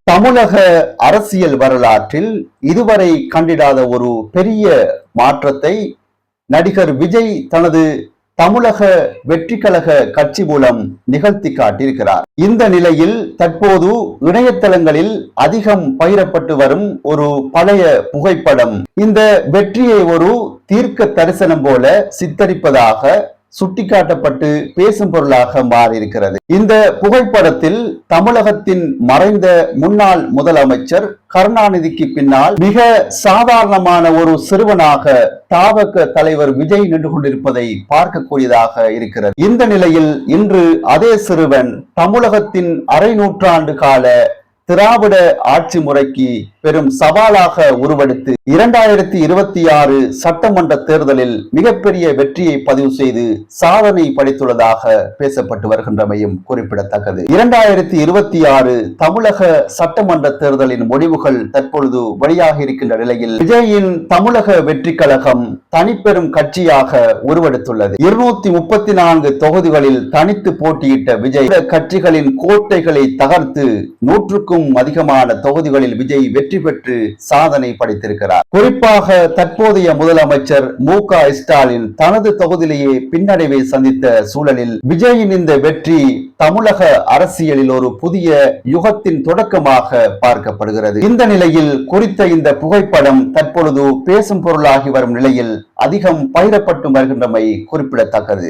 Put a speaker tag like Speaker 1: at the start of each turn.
Speaker 1: தமிழக அரசியல் வரலாற்றில் இதுவரை கண்டிடாத ஒரு பெரிய மாற்றத்தை நடிகர் விஜய் தனது தமிழக வெற்றி கழக கட்சி மூலம் நிகழ்த்தி காட்டியிருக்கிறார். இந்த நிலையில் தற்போது இணையதளங்களில் அதிகம் பகிரப்பட்டு வரும் ஒரு பழைய புகைப்படம் இந்த வெற்றியை ஒரு தீர்க்க தரிசனம் போல சித்தரிப்பதாக சுட்டிக்காட்டப்பட்டு பேசும் பொருளாக மாறியிருக்கிறது. இந்த புகைப்படத்தில் தமிழகத்தின் மறைந்த முன்னாள் முதலமைச்சர் கருணாநிதிக்கு பின்னால் மிக சாதாரணமான ஒரு சிறுவனாக தாவக தலைவர் விஜய் நின்று கொண்டிருப்பதை பார்க்கக்கூடியதாக இருக்கிறது. இந்த நிலையில் இன்று அதே சிறுவன் தமிழகத்தின் அரை நூற்றாண்டு கால திராவிட ஆட்சி முறைக்கு பெரும் சவாலாக உருவெடுத்து 2026 சட்டமன்ற தேர்தலில் மிகப்பெரிய வெற்றியை பதிவு செய்து சாதனை படைத்துள்ளதாக பேசப்பட்டு வருகின்றமையும் குறிப்பிடத்தக்கது. 2026 தமிழக சட்டமன்ற தேர்தலின் முடிவுகள் தற்பொழுது வெளியாக இருக்கின்ற நிலையில் விஜயின் தமிழக வெற்றி கழகம் தனிப்பெரும் கட்சியாக உருவெடுத்துள்ளது. 234 தொகுதிகளில் தனித்து போட்டியிட்ட விஜய் கட்சிகளின் கோட்டைகளை தகர்த்து 100க்கும் அதிகமான தொகுதிகளில் விஜய் வெற்றி பெற்று சாதனை படைத்திருக்கிறார். குறிப்பாக தற்போதைய முதலமைச்சர் மு.க. ஸ்டாலின் தனது தொகுதியிலேயே பின்னடைவை சந்தித்த சூழலில் விஜயின் இந்த வெற்றி தமிழக அரசியலில் ஒரு புதிய யுகத்தின் தொடக்கமாக பார்க்கப்படுகிறது. இந்த நிலையில் குறித்த இந்த புகைப்படம் தற்பொழுது பேசும் பொருளாகி வரும் நிலையில் அதிகம் பகிரப்பட்டு வருகின்றமை குறிப்பிடத்தக்கது.